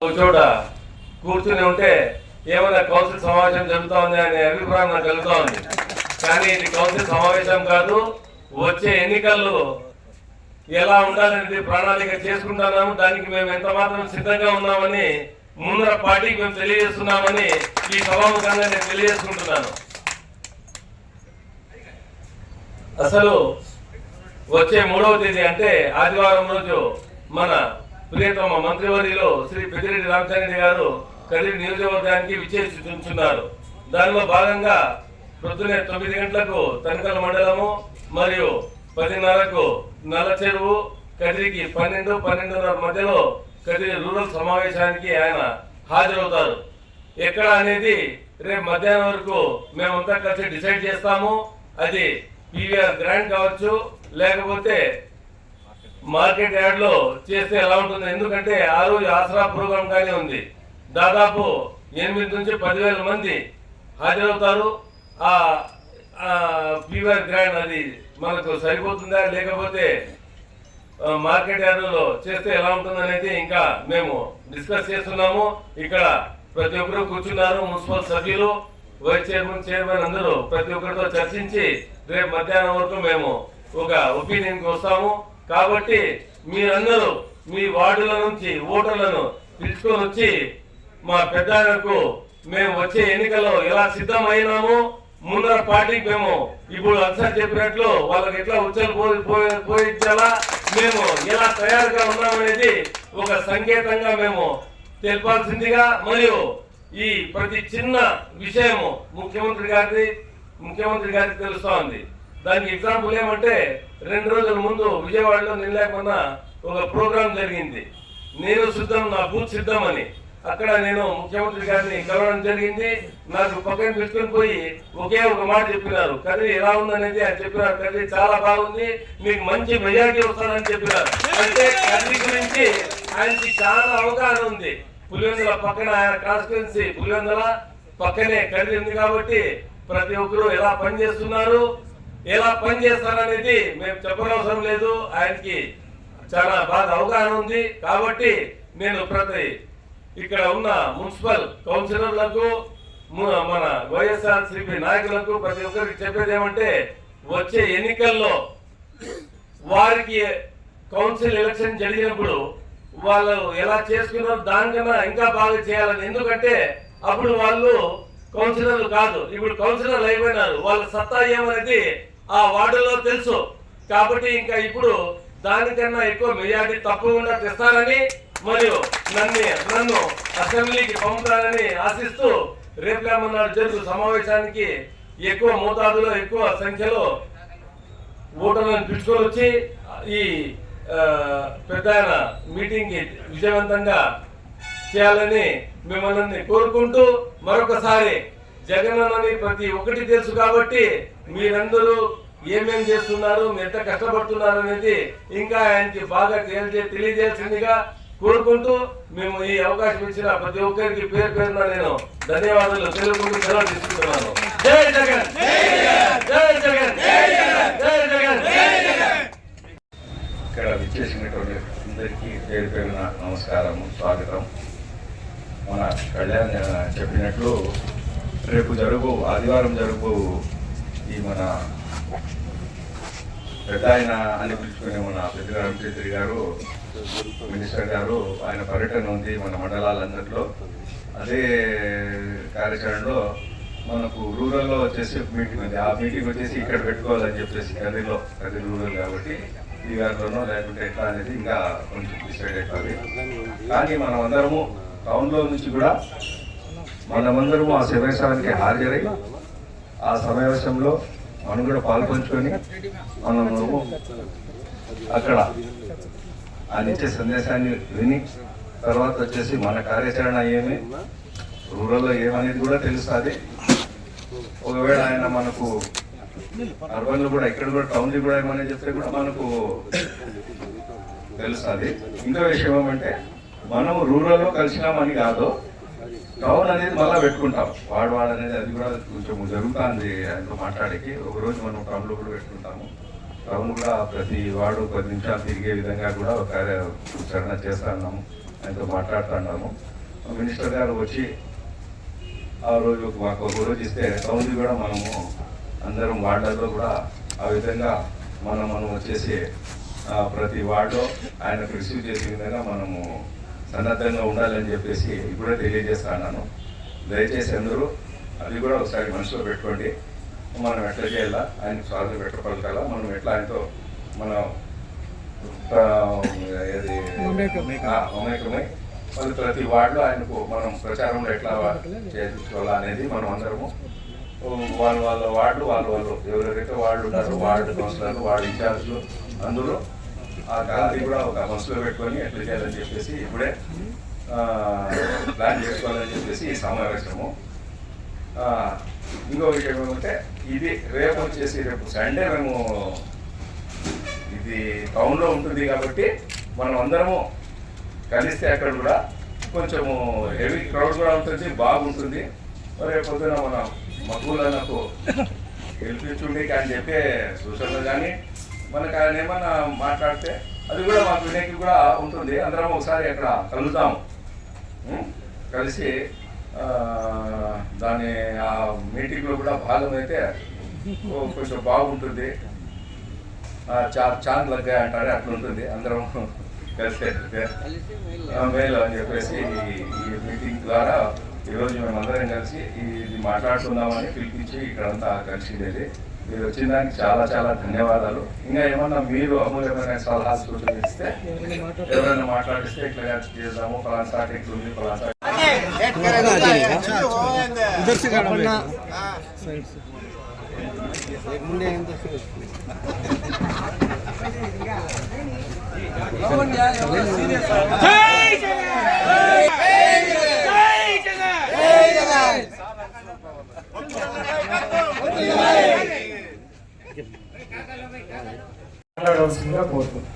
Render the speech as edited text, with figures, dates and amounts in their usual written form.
చోట కూర్చుని ఉంటే ఏమైనా కౌన్సిల్ సమావేశం జరుగుతూ ఉంది అనే అభిప్రాయం నాకు కలుగుతూ ఉంది. కానీ ఇది కౌన్సిల్ సమావేశం కాదు, వచ్చే ఎన్నికల్లో ఎలా ఉండాలనేది ప్రణాళిక చేసుకుంటున్నాము. దానికి మేము ఎంత మాత్రం సిద్ధంగా ఉన్నామని ముందర పార్టీకి మేము తెలియజేస్తున్నామని ఈ సభాముఖంగా నేను తెలియజేసుకుంటున్నాను. అసలు వచ్చే 3వ తేదీ అంటే ఆదివారం రోజు మన ప్రియతమ మంత్రివర్యులు శ్రీ పెద్దిరెడ్డి రామచంద్ర గారు కదిరి నియోజకవర్గానికి విచ్చేస్తున్నారు. దానిలో భాగంగా పొద్దునే 9 గంటలకు తనికల మండలము మరియు 10:30కు నల్ల చెరువు, కదిరికి 12-12:30 మధ్యలో కదిరి రూరల్ సమావేశానికి ఆయన హాజరవుతారు. ఎక్కడ అనేది రేపు మధ్యాహ్నం వరకు మేమంతా కలిసి డిసైడ్ చేస్తాము. అది పీవీఆర్ గ్రాండ్ కావచ్చు, లేకపోతే మార్కెట్ యార్డ్ లో చేస్తే ఎలా ఉంటుంది. ఎందుకంటే ఆ రోజు ఆసరా ప్రోగ్రామ్ కానీ ఉంది. దాదాపు 8 నుంచి 10,000 మంది హాజరవుతారు. ఆ పీవీఆర్ గ్రాండ్ అది మనకు సరిపోతుందా, లేకపోతే మార్కెట్ యార్డ్ లో చేస్తే ఎలా ఉంటుంది అనేది ఇంకా మేము డిస్కస్ చేస్తున్నాము. ఇక్కడ ప్రతి ఒక్కరు కూర్చున్నారు, మున్సిపల్ సభ్యులు, వైస్ చైర్మన్ అందరూ ప్రతి ఒక్కరితో చర్చించి రేపు మధ్యాహ్నం వరకు మేము ఒక ఒపీనియన్కి వస్తాము. కాబట్టి మీరందరూ మీ వార్డుల నుంచి ఓటర్లను పిలుచుకొని వచ్చి మా పెద్దలకు మేము వచ్చే ఎన్నికల్లో ఎలా సిద్ధమైనాము, ముందర పార్టీకి మేము ఇప్పుడు అన్సార్ చెప్పినట్లు వాళ్ళకి ఎట్లా ఉచ్చలు పోయించాలా, మేము ఎలా తయారుగా ఉన్నామనేది ఒక సంకేతంగా మేము తెలపాల్సిందిగా, మరియు ఈ ప్రతి చిన్న విషయము ముఖ్యమంత్రి గారికి తెలుస్తా ఉంది. దానికి ఎగ్జాంపుల్ ఏమంటే 2 రోజుల ముందు విజయవాడలో నిన్న ఒక ప్రోగ్రాం జరిగింది. నేను సిద్ధం, నా బూత్ సిద్ధం అని. అక్కడ నేను ముఖ్యమంత్రి గారిని కలవడం జరిగింది. నాకు పక్కన పెట్టుకుని పోయి ఒకే ఒక మాట చెప్పినారు, కదిరి ఎలా ఉందనేది ఆయన చెప్పినారు. కదిరి చాలా బాగుంది, మీకు మంచి మెజారిటీ వస్తుందని చెప్పినారు. అంటే కదిరి గురించి ఆయనకి చాలా అవగాహన ఉంది. పులివెందుల పక్కన ఆయన కాన్స్టిట్యున్సీ పులివెందుల పక్కనే కదిరి ఉంది. కాబట్టి ప్రతి ఒక్కరు ఎలా పనిచేస్తున్నారు, ఎలా పనిచేస్తారనేది మేము చెప్పనవసరం లేదు. ఆయనకి చాలా బాగా అవగాహన ఉంది. కాబట్టి నేను ప్రతి ఇక్కడ ఉన్న మున్సిపల్ కౌన్సిలర్లకు, మన వైఎస్ఆర్సీపీ నాయకులకు ప్రతి ఒక్కరికి చెప్పేది ఏమంటే, వచ్చే ఎన్నికల్లో వారికి కౌన్సిల్ ఎలక్షన్ జరిగినప్పుడు వాళ్ళు ఎలా చేసుకున్నారో దానికన్నా ఇంకా బాగా చేయాలని. ఎందుకంటే అప్పుడు వాళ్ళు కౌన్సిలర్లు కాదు, ఇప్పుడు కౌన్సిలర్లు అయిపోయినారు. వాళ్ళ సత్తా ఏమనేది ఆ వార్డులో తెలుసు. కాబట్టి ఇంకా ఇప్పుడు దానికన్నా ఎక్కువ మెజారిటీ తప్పకుండా తెస్తారని, మరియు నన్ను అసెంబ్లీకి పంపుతారని ఆశిస్తూ రేపు ఏమన్నాడు జరుగు సమావేశానికి ఎక్కువ మోతాదులో ఎక్కువ సంఖ్యలో ఓటర్లను పిలుచుకొని వచ్చి ఈ పెద్ద మీటింగ్ కి విజయవంతంగా చేయాలని మిమ్మల్ని కోరుకుంటూ, మరొకసారి జగన్ అన్నని ప్రతి ఒక్కటి తెలుసు. కాబట్టి మీరందరూ ఏమేం చేస్తున్నారు, మీరు ఎంత కష్టపడుతున్నారు అనేది ఇంకా ఆయనకి బాగా తెలియజేయాల్సిందిగా కోరుకుంటూ, మేము ఈ అవకాశం ఇచ్చిన ప్రతి ఒక్కరికి పేరు పేరున నేను ధన్యవాదాలు తెలుపుకుంటూ సెలవు తీసుకుంటున్నాను. జై జగన్, జై జగన్, జై జగన్. ఇక్కడ విచ్చేసినటువంటి అందరికీ పేరు పేరున నమస్కారము, స్వాగతం. మన కళ్యాణ్ చెప్పినట్లు రేపు ఆదివారం జరుగు ఈ మన పెద్ద ఆయన అని పిలుచుకునే మన పెద్ద రామచంద్ర గారు, మినిస్టర్ గారు, ఆయన పర్యటన ఉంది మన మండలాలందరిలో. అదే కార్యాచరణలో మనకు రూరల్లో వచ్చేసి మీటింగ్ ఉంది. ఆ మీటింగ్ వచ్చేసి ఇక్కడ పెట్టుకోవాలని చెప్పేసి కదిరి రూరల్ కాబట్టి ఈ గారిలోనో లేకుంటే ఎట్లా అనేది ఇంకా కొంచెం డిసైడ్ అవుతుంది. కానీ మనమందరము టౌన్లో నుంచి కూడా మనమందరము ఆ సమావేశానికి హాజరై ఆ సమావేశంలో మనం కూడా పాల్పంచుకొని మనము అక్కడ ఆయన ఇచ్చే సందేశాన్ని విని తర్వాత వచ్చేసి మన కార్యాచరణ ఏమి, రూరల్లో ఏమనేది కూడా తెలుస్తుంది. ఒకవేళ ఆయన మనకు అర్బన్లో కూడా ఇక్కడ కూడా టౌన్లో కూడా ఏమని చెప్తే కూడా మనకు తెలుస్తుంది. ఇంకో విషయం ఏమంటే, మనం రూరల్లో కలిసినామని కాదు, టౌన్ అనేది మళ్ళీ పెట్టుకుంటాం. వాడు అనేది అది కూడా కొంచెం జరుగుతుంది. ఆయనతో మాట్లాడికి ఒకరోజు మనం టౌన్లో కూడా పెట్టుకుంటాము. టౌన్ కూడా ప్రతి వాడు 10 నిమిషాలు తిరిగే విధంగా కూడా ఒక కార్యాచరణ చేస్తా ఉన్నాము. ఆయనతో మాట్లాడుతున్నాము. మినిస్టర్ గారు వచ్చి ఆ రోజు మాకు ఒక రోజు ఇస్తే సౌండ్ కూడా మనము అందరం వార్డులలో కూడా ఆ విధంగా మనం వచ్చేసి ప్రతి వార్డులో ఆయనకు రిసీవ్ చేసే విధంగా మనము సన్నద్ధంగా ఉండాలని చెప్పేసి ఇప్పుడే తెలియజేస్తున్నాను. దయచేసి అందరూ అది కూడా ఒకసారి మనసులో పెట్టుకోండి. మనం ఎట్లా చేయాలా, ఆయనకు స్వాగతం పెట్టగలగాల, మనం ఎట్లా ఆయనతో మనం మమేకమై మళ్ళీ ప్రతి వార్డులో ఆయనకు మనం ప్రచారంలో ఎట్లా చేయించుకోవాలా అనేది మనం అందరము వాళ్ళ వార్డు వాళ్ళు ఎవరెవరైతే వార్డు ఉన్నారో వార్డు కౌన్సిలర్లు వార్డు ఇన్ఛార్జ్లు అందరూ అది కూడా ఒక మనసులో పెట్టుకొని ఎట్లా చేయాలని చెప్పేసి ఇప్పుడే ప్లాన్ చేసుకోవాలని చెప్పేసి ఈ సమావేశము. ఇంకో విషయం ఏమంటే ఇది రేపు వచ్చేసి రేపు సండే మేము ఇది టౌన్లో ఉంటుంది కాబట్టి మనం అందరము కలిస్తే అక్కడ కూడా కొంచెము హెవీ క్రౌడ్ కూడా ఉంటుంది, బాగుంటుంది. రేపు పొద్దున మన మగ్గులకు గెలిపించుండి అని చెప్పే సూచనలు కానీ మనకు ఆయన ఏమన్నా మాట్లాడితే అది కూడా మా వినేకి కూడా ఉంటుంది. అందరం ఒకసారి అక్కడ కలుద్దాము, కలిసి దాని ఆ మీటింగ్లో కూడా భాగమైతే కొంచెం బాగుంటుంది. చాంద్ లగ్గా అంటారే అట్లా ఉంటుంది. అందరం కలిసి మేలు అని చెప్పేసి ఈ మీటింగ్ ద్వారా ఈరోజు మేమందరం కలిసి ఇది మాట్లాడుతున్నామని పిలిపించి ఇక్కడంతా కలిసిండేది. మీరు వచ్చిన దానికి చాలా చాలా ధన్యవాదాలు. ఇంకా ఏమన్నా మీరు అమూల్యమైన సలహాలు సూచనలు ఇస్తే ఎవరైనా మాట్లాడిస్తే ఇట్లా చేద్దాము, ఫలానా సాట్ ఎట్లుంది, ఫలానా సాట్ మాట్లాడవలసిందిగా కోరుతున్నాను.